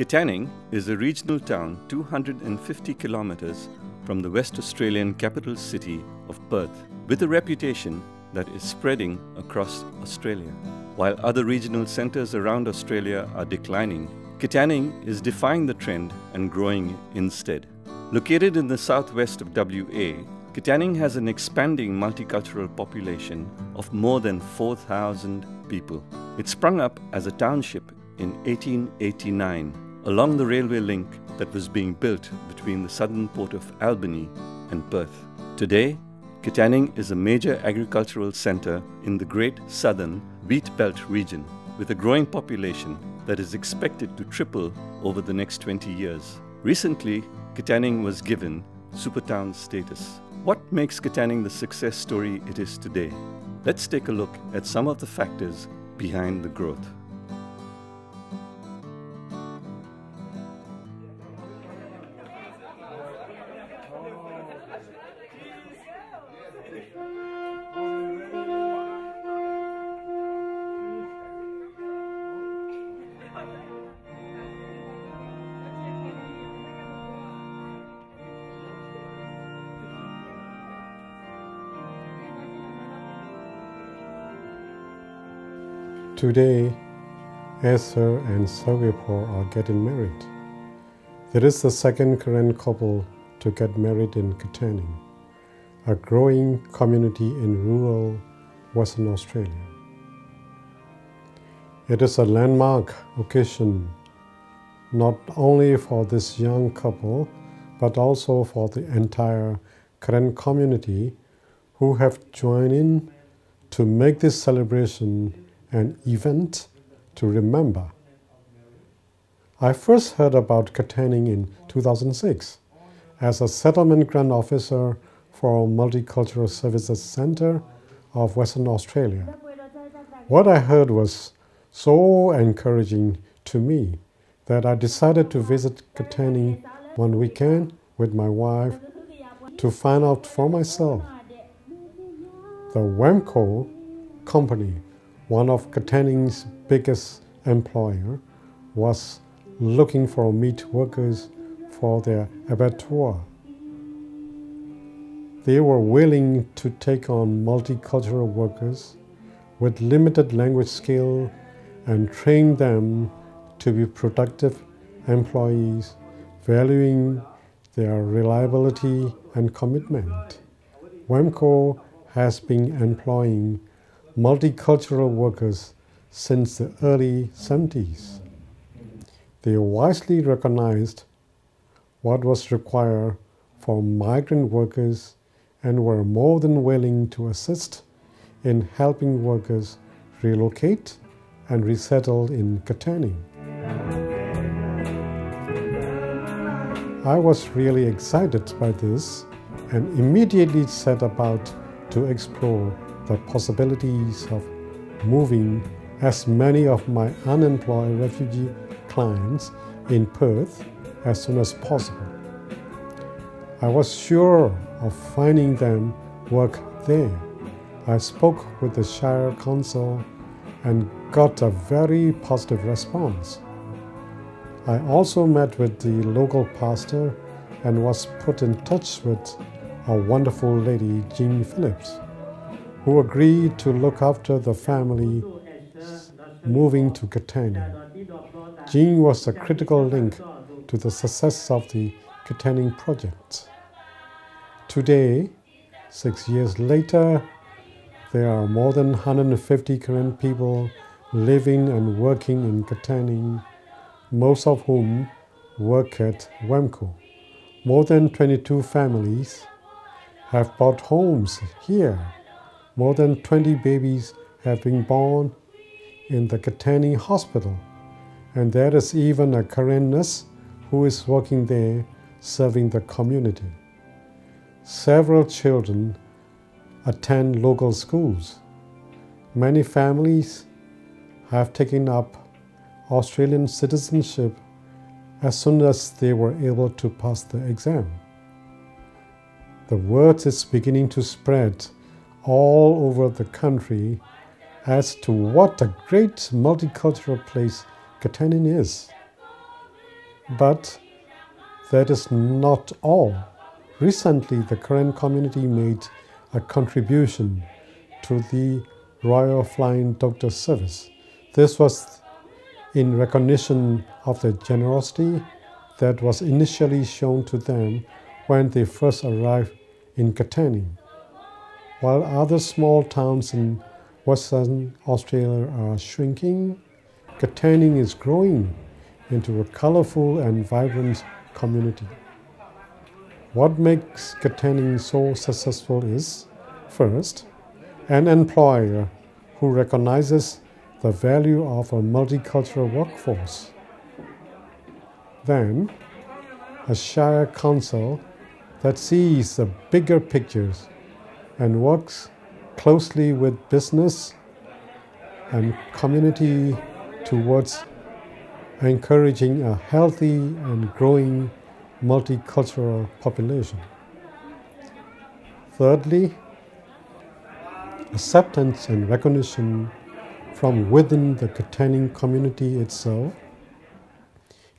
Katanning is a regional town 250 kilometers from the West Australian capital city of Perth, with a reputation that is spreading across Australia. While other regional centres around Australia are declining, Katanning is defying the trend and growing instead. Located in the southwest of WA, Katanning has an expanding multicultural population of more than 4,000 people. It sprung up as a township in 1889 along the railway link that was being built between the southern port of Albany and Perth. Today, Katanning is a major agricultural centre in the Great Southern Wheat Belt region, with a growing population that is expected to triple over the next 20 years. Recently, Katanning was given supertown status. What makes Katanning the success story it is today? Let's take a look at some of the factors behind the growth. Today, Esther and Singapore are getting married. There is the second Korean couple to get married in Katanning, a growing community in rural Western Australia. It is a landmark occasion not only for this young couple, but also for the entire Korean community who have joined in to make this celebration an event to remember. I first heard about Katanning in 2006 as a settlement grant officer for Multicultural Services Centre of Western Australia. What I heard was so encouraging to me that I decided to visit Katanning one weekend with my wife to find out for myself. The Wemco company, one of Katanning's biggest employer, was looking for meat workers for their abattoir. They were willing to take on multicultural workers with limited language skill and train them to be productive employees, valuing their reliability and commitment. Wemco has been employing multicultural workers since the early 70s. They wisely recognized what was required for migrant workers and were more than willing to assist in helping workers relocate and resettle in Katanning. I was really excited by this and immediately set about to explore the possibilities of moving as many of my unemployed refugee clients in Perth as soon as possible. I was sure of finding them work there. I spoke with the Shire Council and got a very positive response. I also met with the local pastor and was put in touch with a wonderful lady, Jean Phillips, who agreed to look after the family moving to Katanning. Jean was a critical link to the success of the Katanning project. Today, 6 years later, there are more than 150 Korean people living and working in Katanning, most of whom work at Wemco. More than 22 families have bought homes here. More than 20 babies have been born in the Katanning hospital, and there is even a Korean nurse who is working there serving the community. Several children attend local schools. Many families have taken up Australian citizenship as soon as they were able to pass the exam. The word is beginning to spread all over the country as to what a great multicultural place Katanning is. But that is not all. Recently, the Karen community made a contribution to the Royal Flying Doctor Service. This was in recognition of the generosity that was initially shown to them when they first arrived in Katanning. While other small towns in Western Australia are shrinking, Katanning is growing into a colorful and vibrant community. What makes Katanning so successful is, first, an employer who recognizes the value of a multicultural workforce. Then, a Shire Council that sees the bigger pictures and works closely with business and community towards encouraging a healthy and growing multicultural population. Thirdly, acceptance and recognition from within the Katanning community itself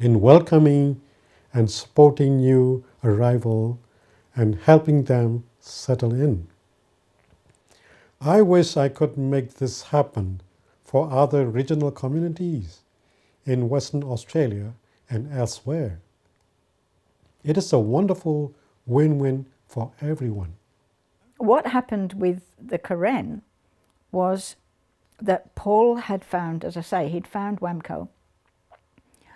in welcoming and supporting new arrival and helping them settle in. I wish I could make this happen for other regional communities in Western Australia and elsewhere. It is a wonderful win-win for everyone. What happened with the Karen was that Paul had found, as I say, he'd found Wamco.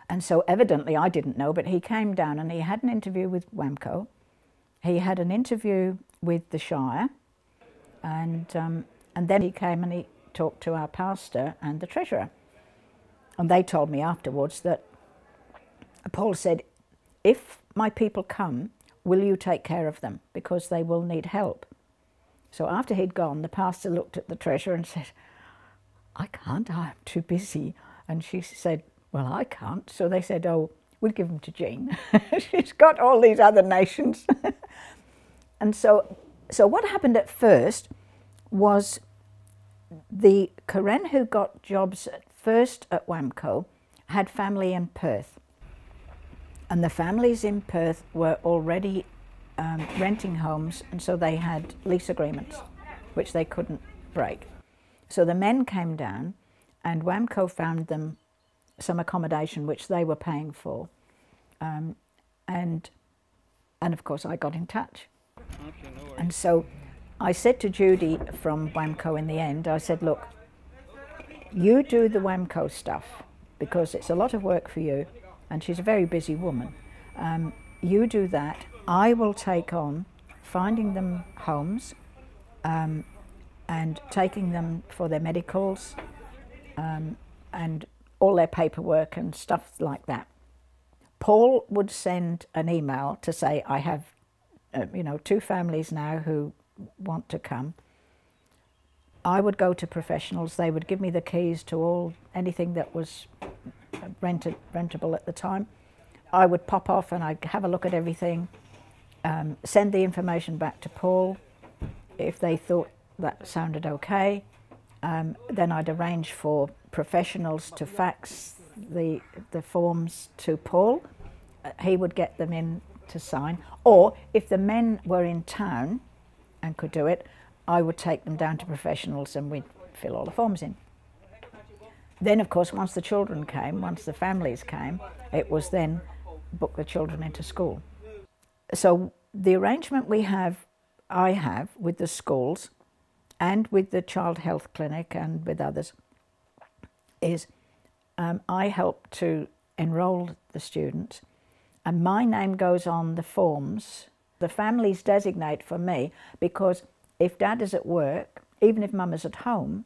And so evidently, I didn't know, but he came down and he had an interview with Wamco. He had an interview with the Shire. And then he came and he talked to our pastor and the treasurer. And they told me afterwards that Paul said, if my people come, will you take care of them? Because they will need help. So after he'd gone, the pastor looked at the treasurer and said, I can't, I'm too busy. And she said, well, I can't. So they said, oh, we'll give them to Jean. She's got all these other nations. And so what happened at first was the Karen who got jobs at first at Wamco had family in Perth. And the families in Perth were already renting homes, and so they had lease agreements, which they couldn't break. So the men came down, and Wamco found them some accommodation which they were paying for. And of course I got in touch. Okay, no worries. And so I said to Judy from Wamco in the end, I said, look, you do the Wamco stuff because it's a lot of work for you, and she's a very busy woman. You do that. I will take on finding them homes and taking them for their medicals and all their paperwork and stuff like that. Paul would send an email to say, I have 2 families now who want to come. I would go to professionals. They would give me the keys to anything that was rentable at the time. I would pop off and I'd have a look at everything, send the information back to Paul if they thought that sounded okay. Then I'd arrange for professionals to fax the forms to Paul. He would get them in to sign. Or if the men were in town and could do it, I would take them down to professionals and we'd fill all the forms in. Then, of course, once the children came, once the families came, it was then book the children into school. So the arrangement I have with the schools and with the child health clinic and with others is I help to enrol the students, and my name goes on the forms. The families designate for me, because if dad is at work, even if mum is at home,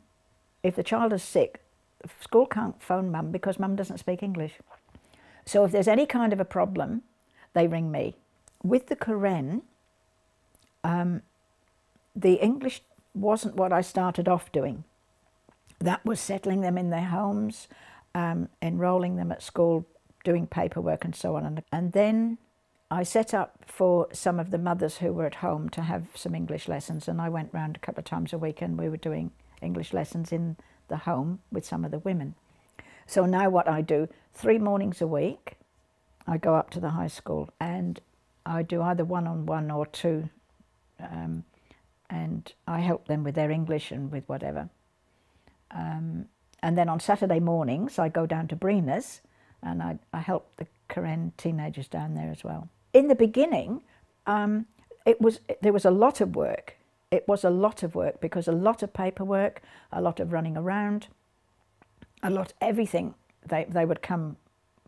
if the child is sick, school can't phone mum because mum doesn't speak English. So if there's any kind of a problem, they ring me. With the Karen, the English wasn't what I started off doing. That was settling them in their homes, enrolling them at school, doing paperwork and so on. And then I set up for some of the mothers who were at home to have some English lessons, and I went round a couple of times a week and we were doing English lessons in the home with some of the women. So now what I do, 3 mornings a week, I go up to the high school and I do either one-on-one or two, and I help them with their English and with whatever. And then on Saturday mornings I go down to Breena's and I help the Karen teenagers down there as well. In the beginning, there was a lot of work. It was a lot of work because a lot of paperwork, a lot of running around, everything. They would come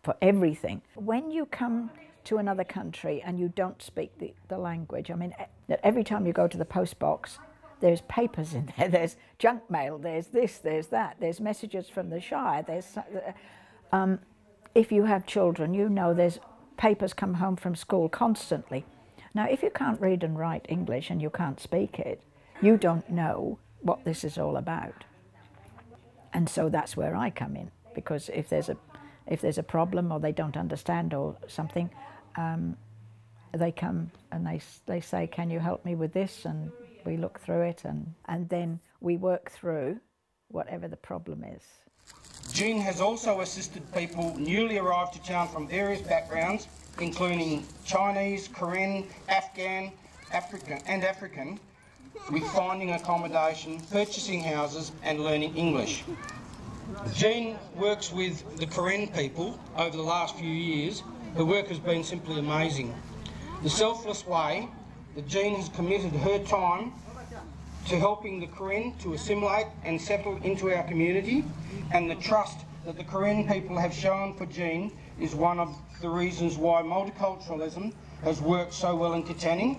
for everything. When you come to another country and you don't speak the language, I mean, every time you go to the post box, there's papers in there, there's junk mail, there's this, there's that, there's messages from the Shire, there's... if you have children, you know there's papers come home from school constantly. Now, if you can't read and write English and you can't speak it, you don't know what this is all about. And so that's where I come in, because if there's a problem or they don't understand or something, they come and they say, can you help me with this? And we look through it and then we work through whatever the problem is. Jean has also assisted people newly arrived to town from various backgrounds, including Chinese, Karen, Afghan, African, with finding accommodation, purchasing houses and learning English. Jean works with the Karen people over the last few years. Her work has been simply amazing. The selfless way that Jean has committed her time to helping the Karen to assimilate and settle into our community, and the trust that the Karen people have shown for Jean is one of the reasons why multiculturalism has worked so well in Katanning,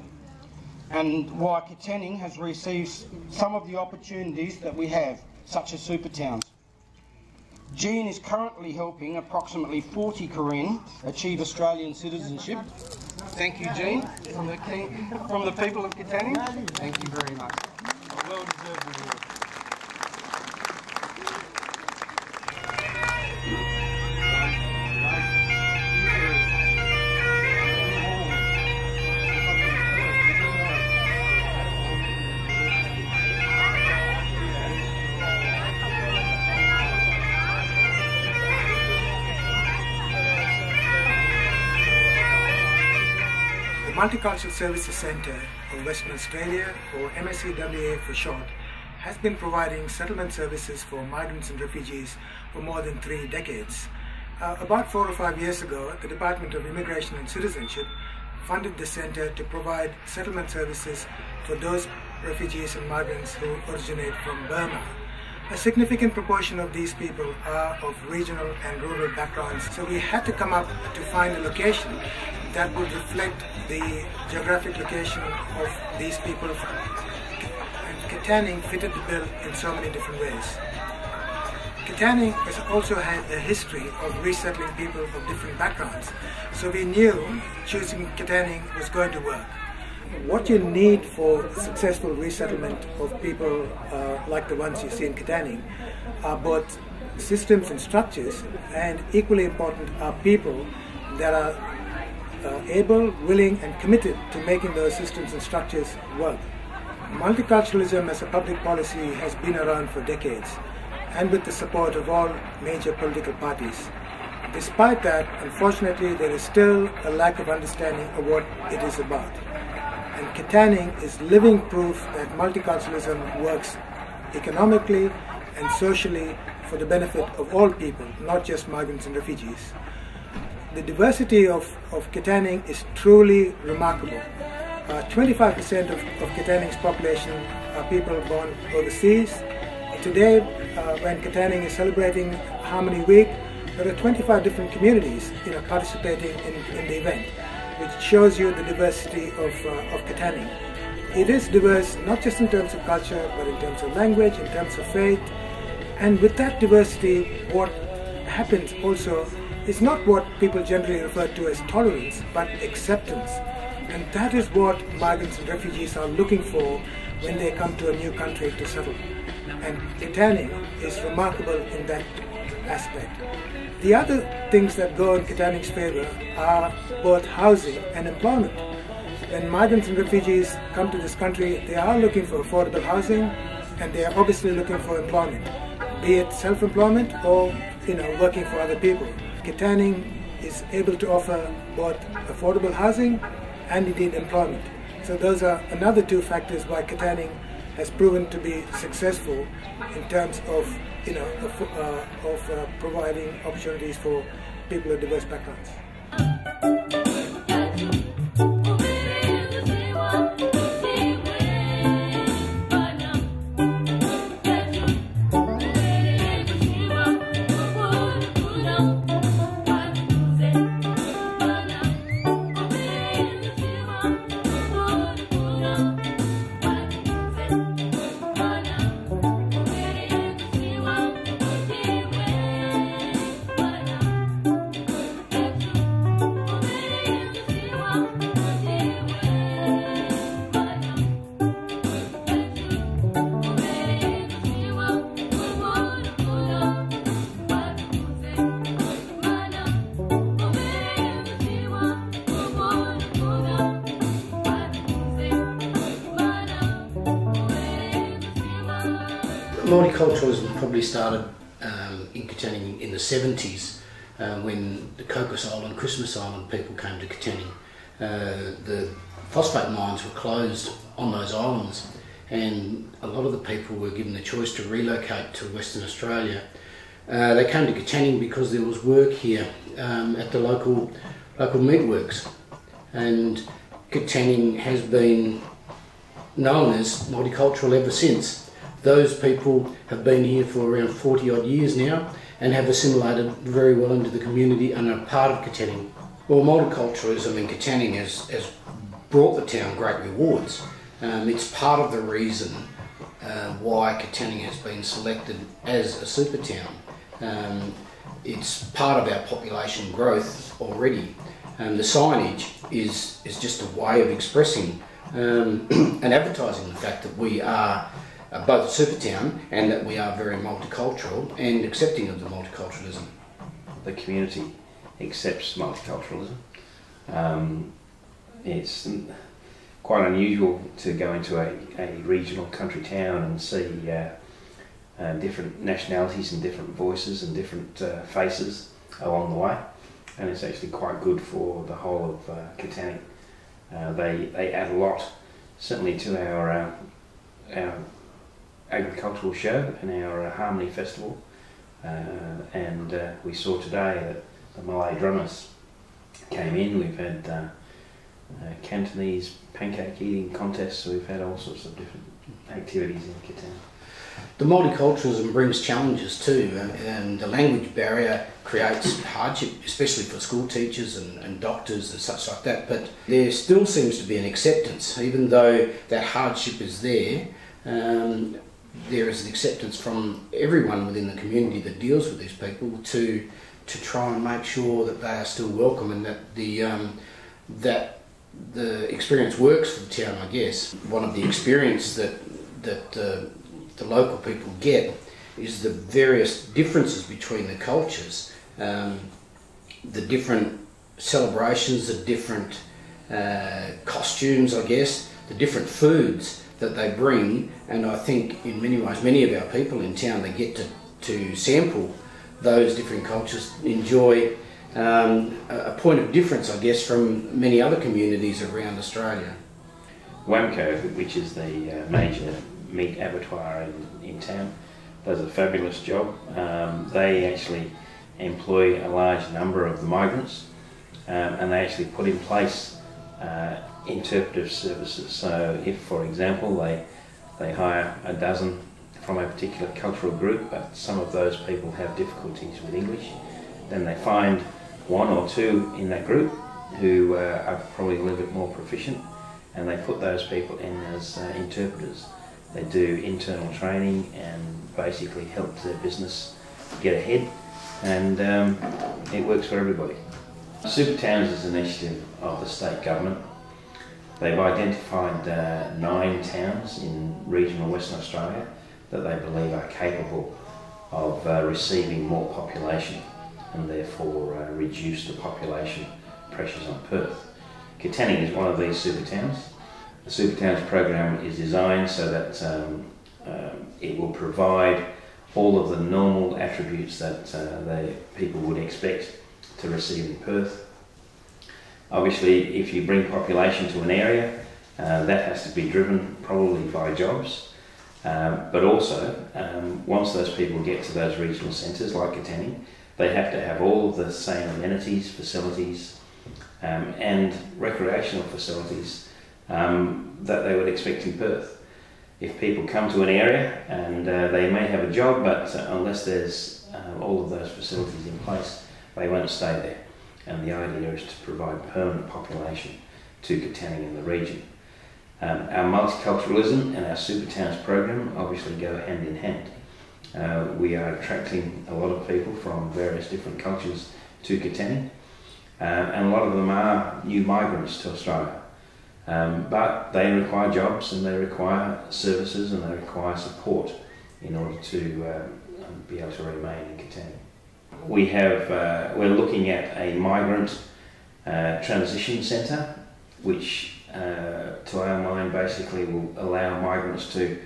and why Katanning has received some of the opportunities that we have, such as super towns. Jean is currently helping approximately 40 Karen achieve Australian citizenship. Thank you, Jean, from the people of Katanning. Thank you very much. A well-deserved reward. Multicultural Services Centre of Western Australia, or MSCWA for short, has been providing settlement services for migrants and refugees for more than 3 decades. About 4 or 5 years ago, the Department of Immigration and Citizenship funded the centre to provide settlement services for those refugees and migrants who originate from Burma. A significant proportion of these people are of regional and rural backgrounds, so we had to come up to find a location that would reflect the geographic location of these people. And Katanning fitted the bill in so many different ways. Katanning has also had a history of resettling people of different backgrounds, so we knew choosing Katanning was going to work. What you need for successful resettlement of people like the ones you see in Katanning are both systems and structures, and equally important are people that are able, willing and committed to making those systems and structures work. Multiculturalism as a public policy has been around for decades, and with the support of all major political parties. Despite that, unfortunately, there is still a lack of understanding of what it is about. And Katanning is living proof that multiculturalism works economically and socially for the benefit of all people, not just migrants and refugees. The diversity of Katanning is truly remarkable. 25% of Katanning's population are people born overseas. Today, when Katanning is celebrating Harmony Week, there are 25 different communities participating in the event, which shows you the diversity of Katanning. It is diverse not just in terms of culture, but in terms of language, in terms of faith. And with that diversity, what happens also is not what people generally refer to as tolerance, but acceptance. And that is what migrants and refugees are looking for when they come to a new country to settle. And Katanning is remarkable in that aspect. The other things that go in Katanning's favor are both housing and employment. When migrants and refugees come to this country, they are looking for affordable housing, and they are obviously looking for employment, be it self-employment or working for other people. Katanning is able to offer both affordable housing and indeed employment. So those are another two factors why Katanning has proven to be successful in terms of providing opportunities for people of diverse backgrounds. Multiculturalism probably started in Katanning in the 70s when the Cocos Island, Christmas Island people came to Katanning. The phosphate mines were closed on those islands, and a lot of the people were given the choice to relocate to Western Australia. They came to Katanning because there was work here at the local meatworks, and Katanning has been known as multicultural ever since. Those people have been here for around 40 odd years now and have assimilated very well into the community and are part of Katanning. Well, multiculturalism in Katanning has brought the town great rewards. It's part of the reason why Katanning has been selected as a super town. It's part of our population growth already. The signage is just a way of expressing and advertising the fact that we are both a super town and that we are very multicultural and accepting of the multiculturalism. The community accepts multiculturalism. It's quite unusual to go into a regional country town and see different nationalities and different voices and different faces along the way, and it's actually quite good for the whole of Katanning. They add a lot, certainly, to our agricultural show and our Harmony Festival, and we saw today that the Malay drummers came in. We've had Cantonese pancake eating contests, so we've had all sorts of different activities in Katanning. The multiculturalism brings challenges too, and the language barrier creates hardship, especially for school teachers and doctors and such like that, but there still seems to be an acceptance. Even though that hardship is there, there is an acceptance from everyone within the community that deals with these people to try and make sure that they are still welcome and that the experience works for the town, I guess. One of the experience that the local people get is the various differences between the cultures, the different celebrations, the different costumes, I guess, the different foods that they bring, and I think in many ways many of our people in town, they get to sample those different cultures, enjoy a point of difference, I guess, from many other communities around Australia. Wamco, which is the major meat abattoir in town, does a fabulous job. They actually employ a large number of the migrants, and they actually put in place interpretive services. So if, for example, they hire a dozen from a particular cultural group, but some of those people have difficulties with English, then they find one or two in that group who are probably a little bit more proficient, and they put those people in as interpreters. They do internal training and basically help their business get ahead, and it works for everybody. Super Towns is an initiative of the state government. They've identified 9 towns in regional Western Australia that they believe are capable of receiving more population and therefore reduce the population pressures on Perth. Katanning is one of these super towns. The Super Towns program is designed so that it will provide all of the normal attributes that people would expect to receive in Perth. Obviously, if you bring population to an area, that has to be driven probably by jobs, but also once those people get to those regional centres like Katanning, they have to have all of the same amenities, facilities and recreational facilities that they would expect in Perth. If people come to an area and they may have a job, but unless there's all of those facilities in place, they won't stay there. And the idea is to provide permanent population to Katanning in the region. Our multiculturalism and our super towns program obviously go hand in hand. We are attracting a lot of people from various different cultures to Katanning, and a lot of them are new migrants to Australia. But they require jobs and they require services and they require support in order to be able to remain in Katanning. We're looking at a migrant transition centre, which to our mind basically will allow migrants to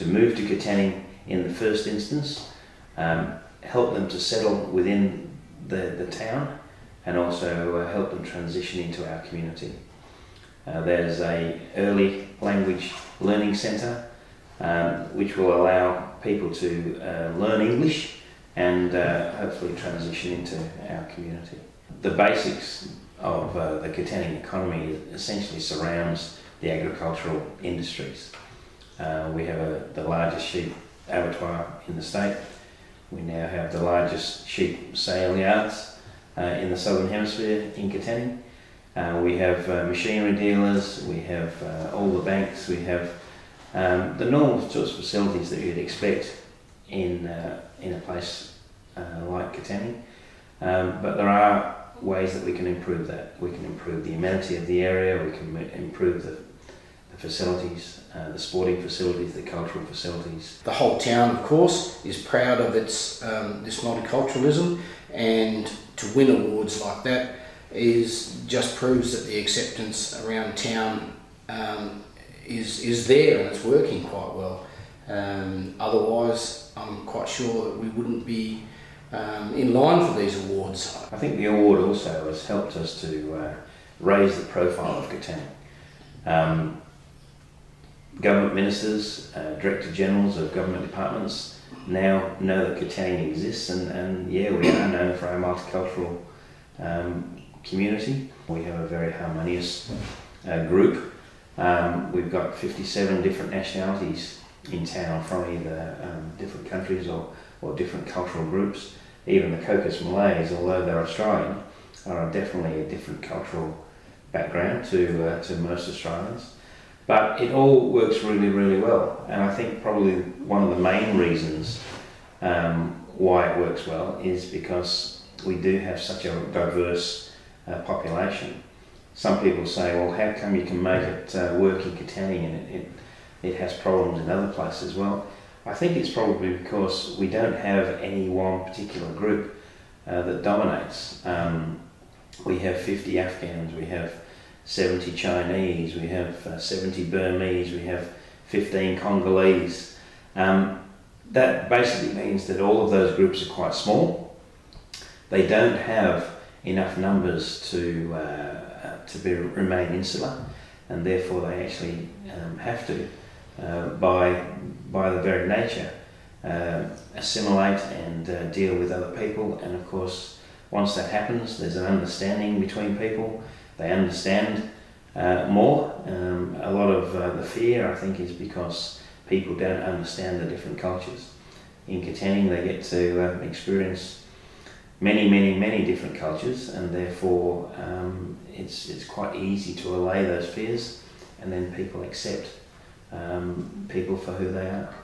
move to Katanning in the first instance, help them to settle within the town, and also help them transition into our community. There's a early language learning centre which will allow people to learn English and hopefully transition into our community. The basics of the Katanning economy essentially surrounds the agricultural industries. We have the largest sheep abattoir in the state. We now have the largest sheep sale yards in the Southern Hemisphere in Katanning. We have machinery dealers, we have all the banks, we have the normal sorts of facilities that you'd expect in a place like Katanning. But there are ways that we can improve that. We can improve the amenity of the area, we can improve the facilities, the sporting facilities, the cultural facilities. The whole town, of course, is proud of its this multiculturalism, and to win awards like that just proves that the acceptance around town is there and it's working quite well. Otherwise, I'm quite sure that we wouldn't be in line for these awards. I think the award also has helped us to raise the profile of Katanning. Government ministers, Director Generals of government departments now know that Katanning exists, and yeah, we are known for our multicultural community. We have a very harmonious group. We've got 57 different nationalities in town from either different countries or different cultural groups. Even the Cocos Malays, although they're Australian, are definitely a different cultural background to most Australians. But it all works really, really well, and I think probably one of the main reasons why it works well is because we do have such a diverse population. Some people say, well, how come you can make it work in Katanning and it has problems in other places? Well, I think it's probably because we don't have any one particular group that dominates. We have 50 Afghans, we have 70 Chinese, we have 70 Burmese, we have 15 Congolese. That basically means that all of those groups are quite small. They don't have enough numbers to remain insular, and therefore they actually have to, by the very nature, assimilate and deal with other people. And of course, once that happens, there's an understanding between people. They understand more. A lot of the fear, I think, is because people don't understand the different cultures. In Katanning, they get to experience many different cultures, and therefore it's quite easy to allay those fears, and then people accept people for who they are.